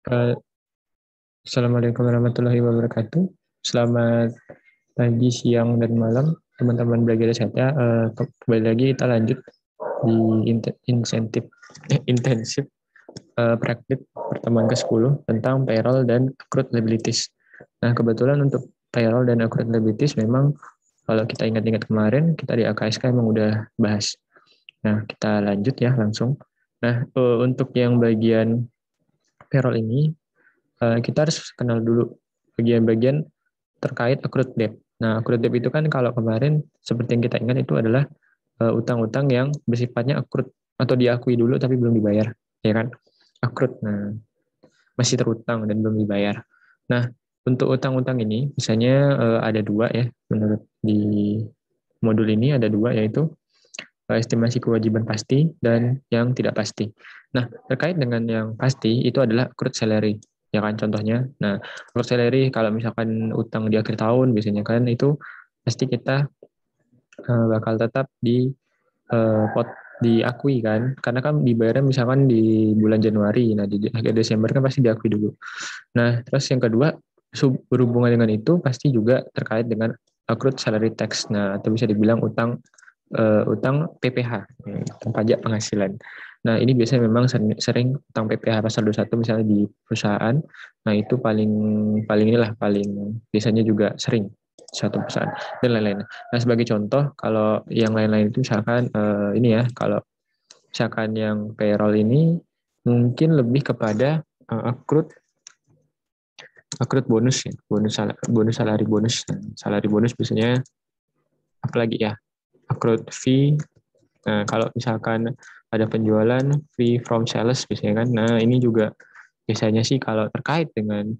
Eh, Assalamualaikum warahmatullahi wabarakatuh. Selamat pagi, siang, dan malam, teman-teman belajar saya. Kembali lagi kita lanjut di intensif praktik pertemuan ke-10 tentang payroll dan accrued liabilities. Nah, kebetulan untuk payroll dan accrued liabilities memang kalau kita ingat-ingat kemarin, kita di AKSK memang udah bahas. Nah, kita lanjut ya langsung. Nah, untuk yang bagian payroll ini, kita harus kenal dulu bagian-bagian terkait accrued debt. Nah, accrued debt itu kan kalau kemarin seperti yang kita ingat itu adalah utang-utang yang bersifatnya accrued atau diakui dulu tapi belum dibayar, ya kan? Accrued. Nah, masih terutang dan belum dibayar. Nah, untuk utang-utang ini misalnya ada dua ya menurut di modul ini ada dua yaitu estimasi kewajiban pasti dan yang tidak pasti. Nah, terkait dengan yang pasti itu adalah accrued salary, ya kan contohnya. Nah, accrued salary kalau misalkan utang di akhir tahun biasanya kan itu pasti kita bakal tetap di pot diakui kan, karena kan dibayarnya misalkan di bulan Januari, nah di akhir Desember kan pasti diakui dulu. Nah, terus yang kedua berhubungan dengan itu pasti juga terkait dengan accrued salary tax, nah atau bisa dibilang utang PPH, utang pajak penghasilan. Nah, ini biasanya memang sering utang PPH pasal 21 misalnya di perusahaan. Nah, itu paling paling inilah paling biasanya juga sering satu perusahaan dan lain-lain. Nah, sebagai contoh kalau yang lain-lain itu misalkan ini ya, kalau misalkan yang payroll ini mungkin lebih kepada accrued accrued bonus ya, bonus salary bonus biasanya apalagi ya, accrued fee. Nah, kalau misalkan ada penjualan fee from sales biasanya kan. Nah, ini juga biasanya sih kalau terkait dengan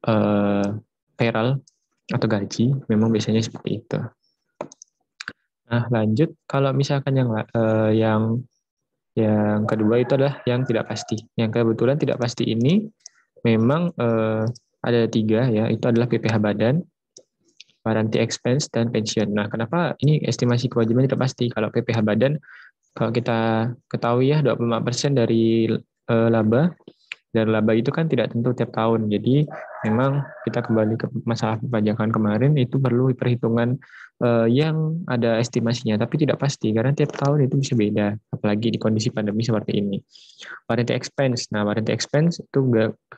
uh, payroll atau gaji, memang biasanya seperti itu. Nah, lanjut kalau misalkan yang kedua itu adalah yang tidak pasti. Yang kebetulan tidak pasti ini memang ada tiga ya, itu adalah PPh badan, warranty expense, dan pensiun. Nah, kenapa ini estimasi kewajiban tidak pasti? Kalau PPh badan, kalau kita ketahui ya 25% dari laba, dan laba itu kan tidak tentu tiap tahun. Jadi memang kita kembali ke masalah perpajakan kemarin itu perlu perhitungan yang ada estimasinya, tapi tidak pasti karena tiap tahun itu bisa beda, apalagi di kondisi pandemi seperti ini. Warranty expense. Nah, warranty expense itu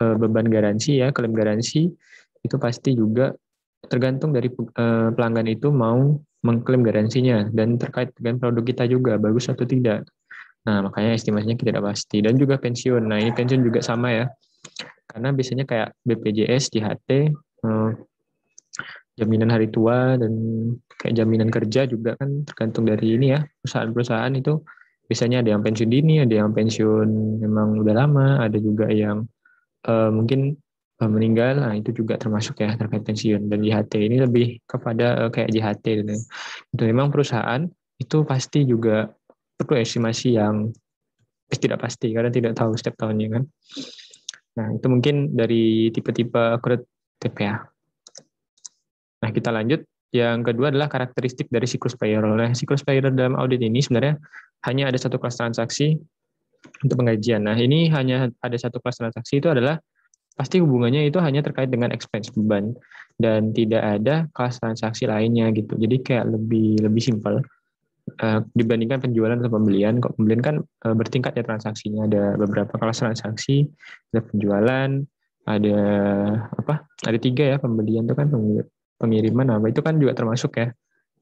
beban garansi ya, klaim garansi itu pasti juga tergantung dari pelanggan itu mau mengklaim garansinya dan terkait dengan produk kita juga bagus atau tidak. Nah, makanya estimasinya tidak pasti. Dan juga pensiun. Nah, ini pensiun juga sama ya. Karena biasanya kayak BPJS, JHT, jaminan hari tua, dan kayak jaminan kerja juga kan tergantung dari ini ya. Perusahaan-perusahaan itu biasanya ada yang pensiun dini, ada yang pensiun memang udah lama, ada juga yang mungkin meninggal. Nah, itu juga termasuk ya terkait pensiun. Dan JHT ini lebih kepada kayak JHT. Gitu. Itu memang perusahaan itu pasti juga perlu estimasi yang tidak pasti karena tidak tahu setiap tahunnya kan. Nah, itu mungkin dari tipe-tipe accrued TPA. Nah, kita lanjut. Yang kedua adalah karakteristik dari siklus payroll. Nah, siklus payroll dalam audit ini sebenarnya hanya ada satu kelas transaksi untuk penggajian. Nah, ini hanya ada satu kelas transaksi itu adalah pasti hubungannya itu hanya terkait dengan expense beban dan tidak ada kelas transaksi lainnya gitu. Jadi kayak lebih lebih simpel dibandingkan penjualan atau pembelian. Kok pembelian kan bertingkat ya transaksinya, ada beberapa kelas transaksi, ada penjualan, ada apa? Ada tiga ya, pembelian itu kan pengiriman apa itu kan juga termasuk ya.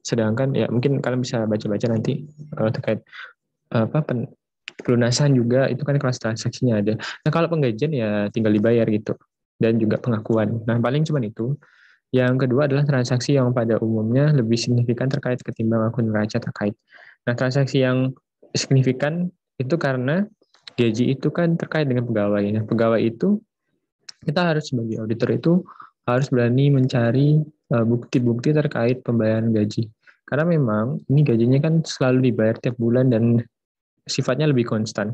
Sedangkan ya mungkin kalian bisa baca-baca nanti terkait apa pelunasan juga itu kan kelas transaksinya ada. Nah, kalau penggajian ya tinggal dibayar gitu dan juga pengakuan. Nah, paling cuma itu. Yang kedua adalah transaksi yang pada umumnya lebih signifikan terkait ketimbang akun neraca terkait. Nah, transaksi yang signifikan itu karena gaji itu kan terkait dengan pegawai. Nah, pegawai itu kita harus sebagai auditor itu harus berani mencari bukti-bukti terkait pembayaran gaji. Karena memang ini gajinya kan selalu dibayar tiap bulan dan sifatnya lebih konstan.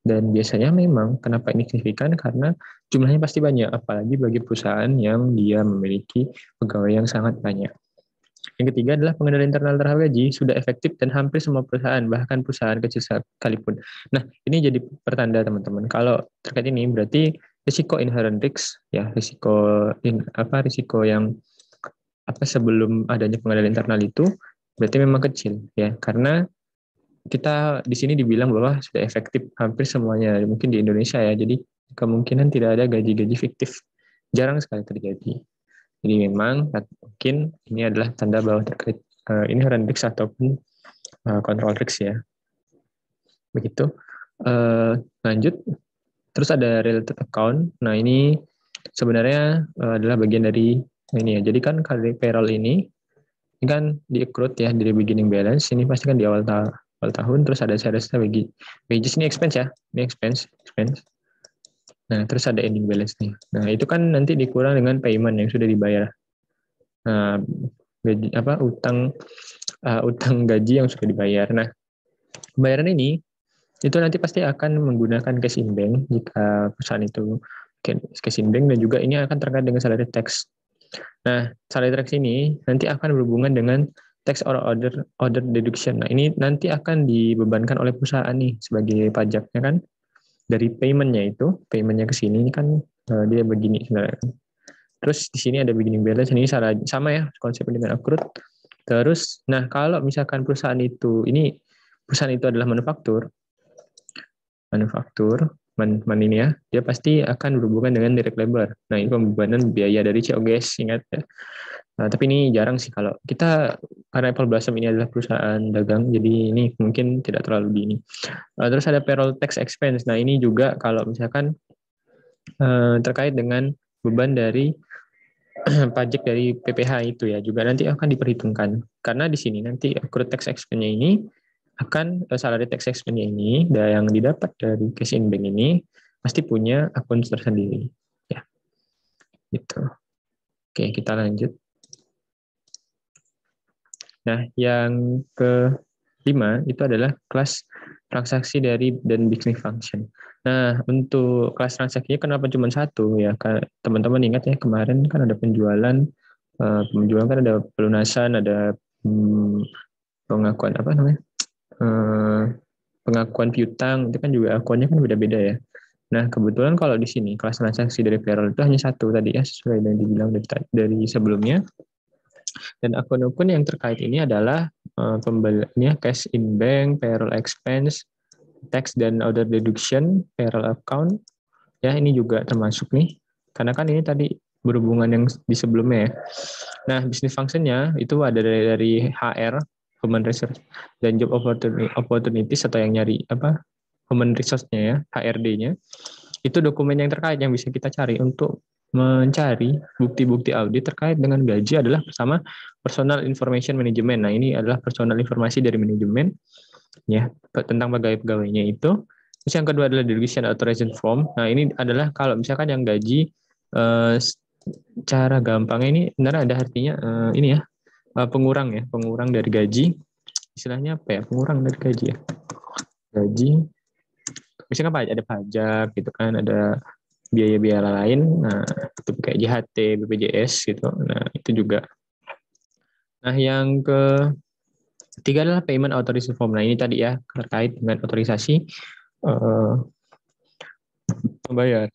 Dan biasanya memang kenapa ini signifikan karena jumlahnya pasti banyak, apalagi bagi perusahaan yang dia memiliki pegawai yang sangat banyak. Yang ketiga adalah pengendalian internal terhadap gaji sudah efektif dan hampir semua perusahaan, bahkan perusahaan kecil sekalipun. Nah, ini jadi pertanda teman-teman. Kalau terkait ini berarti risiko inherent risk, ya risiko yang sebelum adanya pengendalian internal itu berarti memang kecil, ya karena kita di sini dibilang bahwa sudah efektif hampir semuanya, mungkin di Indonesia ya, jadi kemungkinan tidak ada gaji-gaji fiktif, jarang sekali terjadi. Jadi memang mungkin ini adalah tanda bahwa terkait inherent risk ataupun control risk ya. Begitu. Lanjut. Terus ada related account. Nah ini sebenarnya adalah bagian dari ini ya. Jadi kan kalau payroll ini kan di accrued ya dari beginning balance. Ini pasti kan di awal tahun. Terus ada seriesnya wages ini expense ya. Ini expense. Nah terus ada ending balance nih. Nah itu kan nanti dikurang dengan payment yang sudah dibayar. Nah gaji utang gaji yang sudah dibayar. Nah pembayaran ini itu nanti pasti akan menggunakan cash in bank jika perusahaan itu cash in bank, dan juga ini akan terkait dengan salary tax. Nah, salary tax ini nanti akan berhubungan dengan tax or other deduction. Nah, ini nanti akan dibebankan oleh perusahaan nih sebagai pajaknya kan. Dari paymentnya ke sini ini kan dia begini sebenarnya. Terus di sini ada beginning balance, ini sama ya konsepnya dengan accrued. Terus, nah kalau misalkan perusahaan itu adalah manufaktur ini ya, dia pasti akan berhubungan dengan direct labor. Nah, ini pembebanan biaya dari COGS, ingat ya. Nah, tapi ini jarang sih kalau kita, karena Apple Blossom ini adalah perusahaan dagang, jadi ini mungkin tidak terlalu di ini. Terus ada payroll tax expense. Nah, ini juga kalau misalkan terkait dengan beban dari pajak dari PPh itu ya, juga nanti akan diperhitungkan. Karena di sini nanti accrued tax expense-nya ini akan salary tax expense ini yang didapat dari cash in bank ini pasti punya akun tersendiri ya, gitu. Oke, kita lanjut. Nah, yang kelima itu adalah kelas transaksi dari dan business function. Nah, untuk kelas transaksinya kenapa cuma satu ya? Teman-teman ingat ya, kemarin kan ada penjualan kan ada pelunasan, ada pengakuan pengakuan piutang, itu kan juga akunnya kan beda-beda ya. Nah, kebetulan kalau di sini kelas transaksi dari payroll itu hanya satu tadi ya, sesuai dengan dibilang dari sebelumnya. Dan akun-akun yang terkait ini adalah pembeliannya cash in bank, payroll expense, tax dan other deduction, payroll account. Ya, ini juga termasuk nih. Karena kan ini tadi berhubungan yang di sebelumnya ya. Nah, business function-nya itu ada dari HR, human resource, dan job opportunities atau yang nyari human resource-nya ya, HRD-nya. Itu dokumen yang terkait yang bisa kita cari untuk mencari bukti-bukti audit terkait dengan gaji adalah pertama personal information management. Nah, ini adalah personal informasi dari manajemen ya tentang pegawai-pegawainya itu. Terus yang kedua adalah delegation authorization form. Nah, ini adalah kalau misalkan yang gaji cara gampangnya ini sebenarnya ada artinya ini ya, pengurang dari gaji. Istilahnya apa ya? Pengurang dari gaji ya. Gaji misalnya ada pajak gitu kan, ada biaya-biaya lain, nah itu kayak JHT, BPJS gitu. Nah, itu juga. Nah, yang ketiga adalah payment authorization form. Nah, ini tadi ya terkait dengan otorisasi pembayar.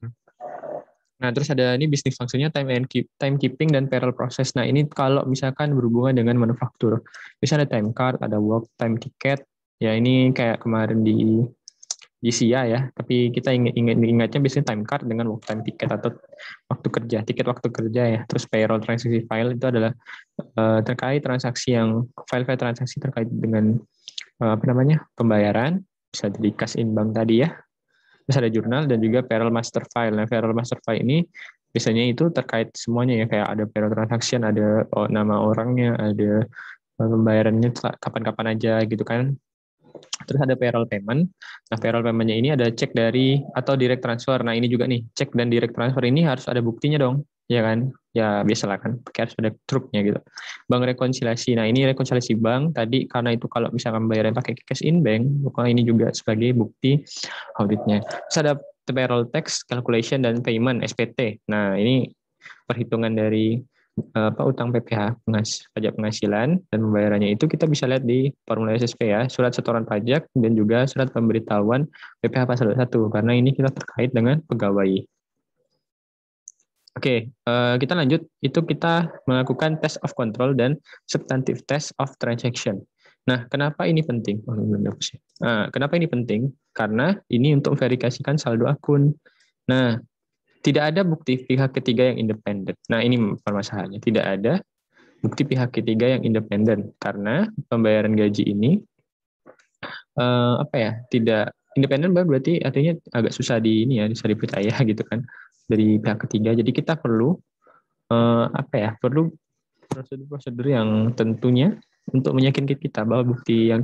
Nah, terus ada ini bisnis fungsinya timekeeping dan payroll process. Nah, ini kalau misalkan berhubungan dengan manufaktur. Bisa ada time card, ada work time ticket. Ya, ini kayak kemarin di SIA ya, tapi kita ingatnya biasanya time card dengan work time ticket atau tiket waktu kerja ya. Terus payroll transaksi file itu adalah terkait transaksi file-file transaksi terkait dengan pembayaran, bisa dari cash in bank tadi ya. Terus ada jurnal dan juga payroll master file. Nah, payroll master file ini biasanya itu terkait semuanya ya, kayak ada payroll transaction, ada nama orangnya, ada pembayarannya kapan-kapan aja gitu kan. Terus ada payroll payment. Nah, payroll payment-nya ini ada cek dari atau direct transfer. Nah, ini juga nih, cek dan direct transfer ini harus ada buktinya dong, ya kan? Ya, biasalah kan, harus ada truknya gitu. Bank rekonsiliasi. Nah, ini rekonsiliasi bank tadi karena itu kalau misalkan bayarnya pakai cash in bank, maka ini juga sebagai bukti auditnya. Terus ada payroll tax calculation dan payment SPT. Nah, ini perhitungan dari utang PPh, pajak penghasilan dan pembayarannya itu kita bisa lihat di formulir SSP ya, surat setoran pajak dan juga surat pemberitahuan PPh pasal 21 karena ini kita terkait dengan pegawai. Oke, kita lanjut. Itu kita melakukan test of control dan substantive test of transaction. Nah, kenapa ini penting? Kenapa ini penting? Karena ini untuk verifikasikan saldo akun. Nah, tidak ada bukti pihak ketiga yang independen. Nah, ini permasalahannya. Tidak ada bukti pihak ketiga yang independen karena pembayaran gaji ini tidak independen, berarti artinya agak susah bisa dipercaya gitu kan dari pihak ketiga. Jadi kita perlu perlu prosedur-prosedur yang tentunya untuk meyakinkan kita bahwa bukti yang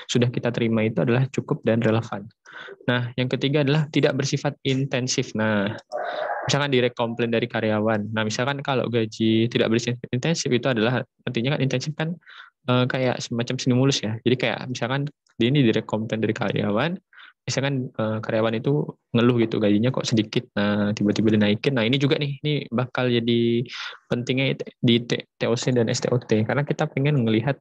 sudah kita terima itu adalah cukup dan relevan. Nah, yang ketiga adalah tidak bersifat intensif. Nah, misalkan direct komplain dari karyawan. Nah, misalkan kalau gaji tidak bersifat intensif itu adalah artinya kan intensif kan kayak semacam stimulus ya. Jadi kayak misalkan ini direct komplain dari karyawan, misalkan karyawan itu ngeluh gitu gajinya kok sedikit, nah tiba-tiba dinaikin. Nah, ini juga nih, ini bakal jadi pentingnya di TOC dan STOT karena kita pengen melihat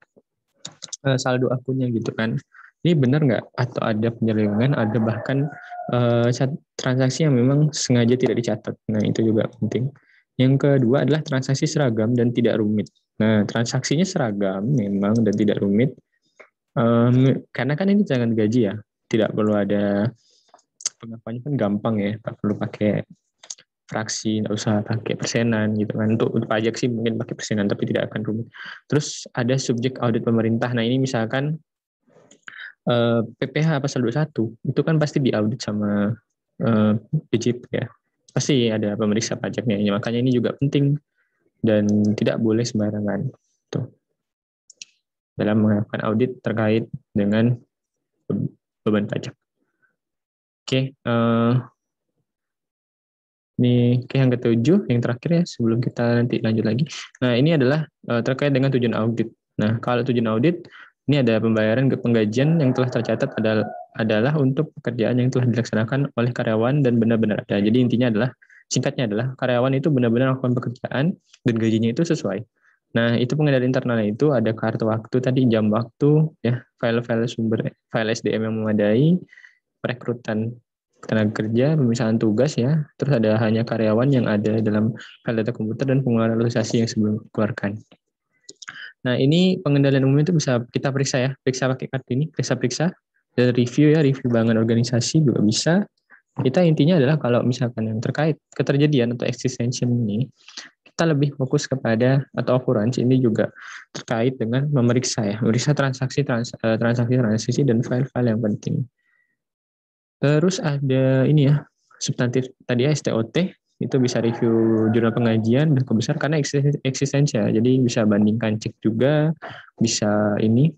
saldo akunnya gitu kan. Ini benar nggak? Atau ada penyelewengan, ada bahkan transaksi yang memang sengaja tidak dicatat. Nah, itu juga penting. Yang kedua adalah transaksi seragam dan tidak rumit. Nah, transaksinya seragam memang dan tidak rumit. Karena kan ini jangan gaji ya, tidak perlu ada pengakuannya kan gampang ya, tak perlu pakai fraksi, nggak usah pakai persenan gitu kan. Untuk pajak sih mungkin pakai persenan, tapi tidak akan rumit. Terus ada subjek audit pemerintah. Nah, ini misalkan PPh pasal 21, itu kan pasti diaudit sama PJP ya. Pasti ada pemeriksa pajaknya. Makanya ini juga penting dan tidak boleh sembarangan. Tuh. Dalam melakukan audit terkait dengan beban pajak. Oke, ini yang ketujuh, yang terakhir ya sebelum kita nanti lanjut lagi. Nah, ini adalah terkait dengan tujuan audit. Nah, kalau tujuan audit ini ada pembayaran ke penggajian yang telah tercatat adalah untuk pekerjaan yang telah dilaksanakan oleh karyawan dan benar-benar ada. Jadi intinya adalah singkatnya adalah karyawan itu benar-benar melakukan pekerjaan dan gajinya itu sesuai. Nah, itu pengendalian internalnya itu ada kartu waktu tadi, jam waktu, ya, file-file file SDM yang memadai, perekrutan tenaga kerja, pemisahan tugas ya, terus ada hanya karyawan yang ada dalam file data komputer dan pengeluaran realisasi yang sebelum dikeluarkan. Nah, ini pengendalian umum itu bisa kita periksa ya, periksa pakai kartu ini, periksa dan review ya, review bangun organisasi juga bisa. Kita intinya adalah kalau misalkan yang terkait keterjadian atau existential ini, kita lebih fokus kepada atau occurrence ini juga terkait dengan memeriksa ya, memeriksa transaksi dan file-file yang penting. Terus ada ini ya, substantif tadi ya STOT, itu bisa review jurnal pengajian berapa besar karena eksistensial. Jadi bisa bandingkan cek juga, bisa ini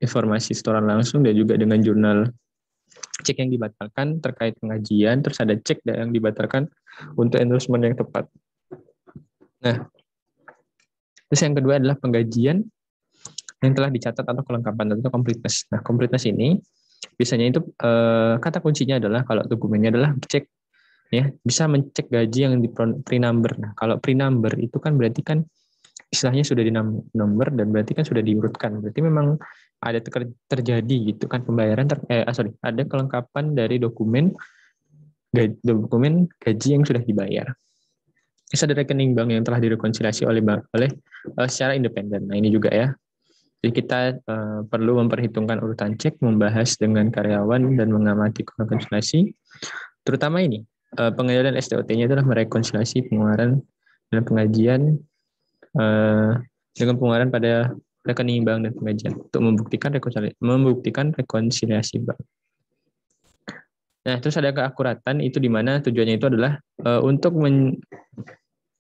informasi setoran langsung dan juga dengan jurnal cek yang dibatalkan terkait pengajian, terus ada cek yang dibatalkan untuk endorsement yang tepat. Nah, terus yang kedua adalah penggajian yang telah dicatat atau kelengkapan atau completeness. Nah, completeness ini biasanya itu kata kuncinya adalah kalau dokumennya adalah cek ya, bisa mencek gaji yang di pre-number. Nah, kalau pre-number itu kan berarti kan istilahnya sudah di number dan berarti kan sudah diurutkan. Berarti memang ada terjadi gitu kan pembayaran ada kelengkapan dari dokumen gaji yang sudah dibayar. Bisa ada rekening bank yang telah direkonsiliasi oleh secara independen. Nah, ini juga ya. Jadi kita perlu memperhitungkan urutan cek, membahas dengan karyawan dan mengamati rekonsiliasi. Terutama ini, pengendalian STOT-nya adalah merekonsiliasi pengeluaran dan pengajian dengan pengeluaran pada rekening bank dan pengajian untuk membuktikan rekonsiliasi bank. Nah, terus ada keakuratan itu di mana tujuannya itu adalah untuk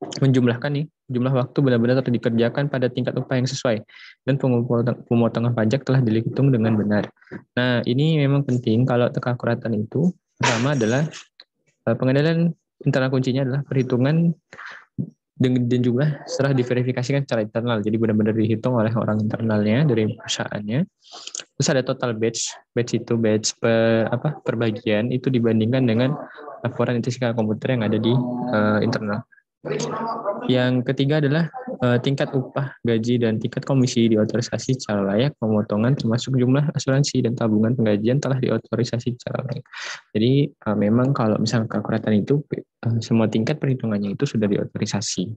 menjumlahkan nih jumlah waktu benar-benar dikerjakan pada tingkat upah yang sesuai dan pemotongan pajak telah dihitung dengan benar. Nah, ini memang penting kalau keakuratan itu. Pertama adalah pengendalian internal kuncinya adalah perhitungan dan jumlah setelah diverifikasikan secara internal. Jadi benar-benar dihitung oleh orang internalnya dari perusahaannya. Terus ada total batch itu per bagian itu dibandingkan dengan laporan statistika komputer yang ada di internal. Yang ketiga adalah tingkat upah, gaji, dan tingkat komisi diotorisasi secara layak, pemotongan termasuk jumlah asuransi dan tabungan penggajian telah diotorisasi secara layak. Jadi memang kalau misalnya keakuratan itu semua tingkat perhitungannya itu sudah diotorisasi.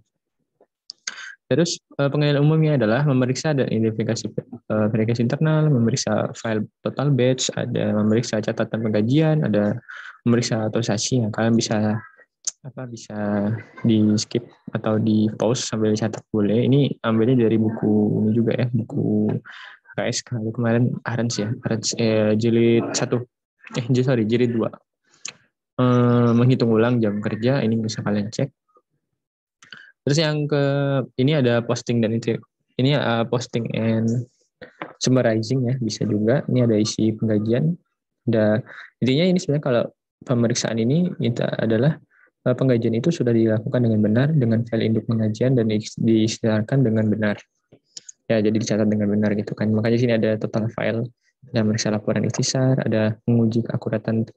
Terus pengendalian umumnya adalah memeriksa dan identifikasi verifikasi internal, memeriksa file total batch, ada memeriksa catatan penggajian, ada memeriksa otorisasi. Kalian bisa bisa di skip atau di pause sambil dicatat boleh. Ini ambilnya dari buku ini juga ya, buku KSK kemarin Arens ya, Arens jilid 1. Jilid 2. Menghitung ulang jam kerja, ini bisa kalian cek. Terus yang ini ada posting dan itu. Ini posting and summarizing ya, bisa juga. Ini ada isi penggajian. Intinya ini sebenarnya kalau pemeriksaan ini adalah penggajian itu sudah dilakukan dengan benar dengan file induk penggajian dan diisytiharkan dengan benar. Ya, jadi dicatat dengan benar gitu kan. Makanya sini ada total file, ada meriksa laporan ikhtisar, ada menguji keakuratan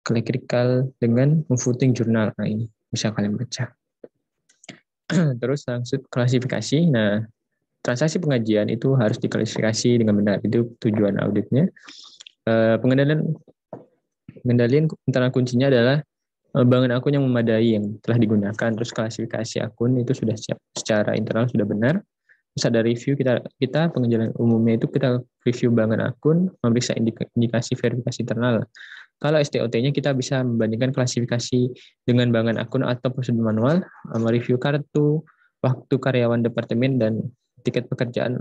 klerikal dengan memfooting jurnal. Nah, ini bisa kalian baca. Terus langsung klasifikasi. Nah, transaksi pengajian itu harus diklasifikasi dengan benar. Itu tujuan auditnya. Pengendalian internal kuncinya adalah bangun akun yang memadai yang telah digunakan. Terus klasifikasi akun itu sudah siap secara internal sudah benar. Terus ada review kita pengendalian umumnya itu kita review bangun akun, memeriksa indikasi verifikasi internal. Kalau STOT-nya kita bisa membandingkan klasifikasi dengan bangun akun atau prosedur manual, mereview kartu, waktu karyawan departemen dan tiket pekerjaan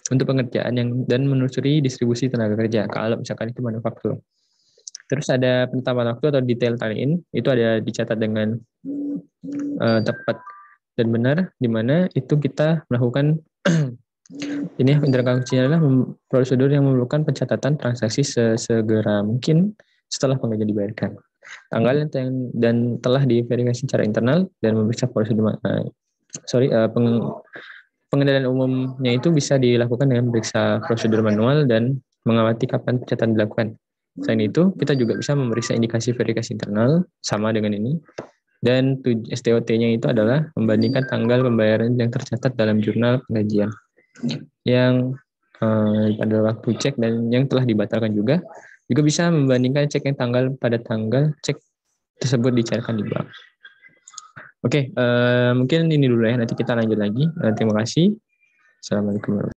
untuk pengerjaan dan menelusuri distribusi tenaga kerja kalau misalkan itu manufaktur. Terus ada penetapan waktu atau detail time-in, itu ada dicatat dengan tepat dan benar, di mana itu kita melakukan ini internal kuncinya adalah prosedur yang memerlukan pencatatan transaksi sesegera mungkin setelah pengajian dibayarkan. Tanggal dan telah diverifikasi secara internal dan memeriksa prosedur pengendalian umumnya itu bisa dilakukan dengan memeriksa prosedur manual dan mengamati kapan pencatatan dilakukan. Selain itu, kita juga bisa memeriksa indikasi verifikasi internal sama dengan ini. Dan STOT-nya itu adalah membandingkan tanggal pembayaran yang tercatat dalam jurnal penggajian yang pada waktu cek dan yang telah dibatalkan juga bisa membandingkan cek yang pada tanggal cek tersebut dicairkan di bank. Oke, mungkin ini dulu ya, nanti kita lanjut lagi. Terima kasih. Assalamualaikum warahmatullahi wabarakatuh.